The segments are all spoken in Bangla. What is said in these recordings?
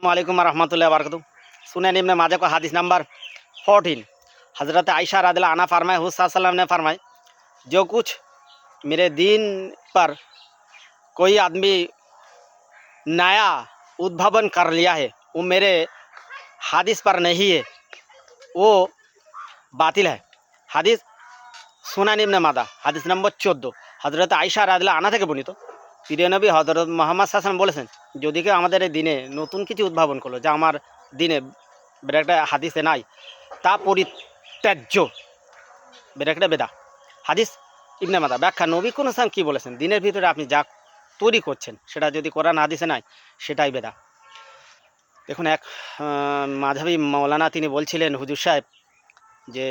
वालेकुम रहमतुल्लाहि व बरकातहू। सुनैन इब्न माजा को हदीस नंबर 14। हज़रत आयशा रज़ियल्लाहु अन्हा फरमाए, हुज़ूर सल्लल्लाहु अलैहि वसल्लम ने फरमाए, जो कुछ मेरे दीन पर कोई आदमी नया उद्भावन कर लिया है वो मेरे हदीस पर नहीं है, वो बातिल है। हदीस सुनैन इब्न माजा हदीस नंबर 14। हज़रत आयशा রাদিয়াল্লাহু আনহা থেকে বর্ণিত, প্রিয় নবী হযরত মুহাম্মদ সাল্লাল্লাহু আলাইহি ওয়াসাল্লাম বলেছেন, যদি কেউ আমাদের এই দিনে নতুন কিছু উদ্ভাবন করলো যা আমার দিনে একটা হাদিসে নাই, তা পরিত্যাজ্য, একটা বেদা। হাদিস ইবনে মাদা ব্যাখ্যা, নবী কোন সাম কি বলেছেন, দিনের ভিতরে আপনি যা তৈরি করছেন সেটা যদি কোরআন হাদিসে নাই সেটাই বেদা। দেখুন, এক মাঝহাবি মাওলানা তিনি বলছিলেন, হুজুর সাহেব যে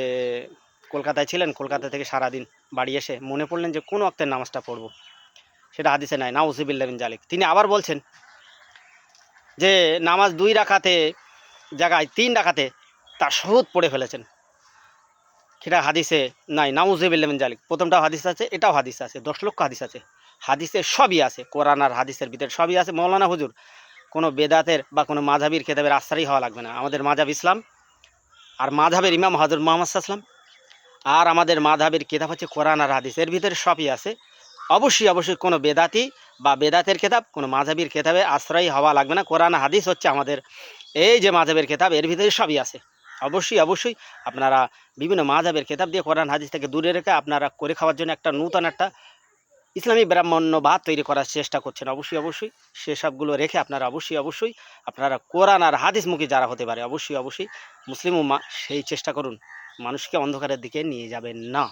কলকাতায় ছিলেন, কলকাতা থেকে সারাদিন বাড়ি এসে মনে পড়লেন যে কোন ওয়াক্তের নামাজটা পড়বো, সেটা হাদিসে নাই, নাউযুবিল্লাহি মিন জালিক। তিনি আবার বলছেন যে নামাজ 2 রাকাতে জায়গায় 3 রাকাতে তাশাহুদ পড়ে ফেলেছেন, সেটা হাদিসে নাই, নাউযুবিল্লাহি মিন জালিক। প্রথমটাও হাদিস আছে, এটাও হাদিস আছে, 10 লক্ষ হাদিস আছে, হাদিসে সবই আছে, কোরআন আর হাদিসের ভিতরে সবই আছে। মৌলানা হুজুর কোনো বেদাতের বা কোনো মাযহাবির কিতাবের আশ্রয়ী হওয়া লাগবে না। আমাদের মাযহাব ইসলাম, আর মাযহাবের ইমাম হযরত মুহাম্মদ সাল্লাল্লাহু আলাইহি ওয়াসাল্লাম, আর আমাদের মাযহাবের কিতাব হচ্ছে কোরআন আর হাদিস, এর ভিতরে সবই আছে। অবশ্যই কোনো বেদাতি বা বেদাতের কিতাব কোনো মাযহাবির কিতাবে আশ্রয়ী হওয়া লাগবে না। কোরআন হাদিস হচ্ছে আমাদের এই যে মাযহাবের কিতাব, এর ভিতরে সবই আছে। অবশ্যই আপনারা বিভিন্ন মাযহাবের কিতাব দিয়ে কোরআন হাদিস থেকে দূরে রেখে আপনারা করে খাওয়ার জন্য একটা নূতন একটা ইসলামী ব্রাহ্মণ্যবাদ তৈরি করার চেষ্টা করছেন। অবশ্যই সেসবগুলো রেখে আপনারা অবশ্যই আপনারা কোরআন আর হাদিসমুখী যারা হতে পারে অবশ্যই মুসলিম উম্মাহ সেই চেষ্টা করুন, মানুষকে অন্ধকারের দিকে নিয়ে যাবেন না।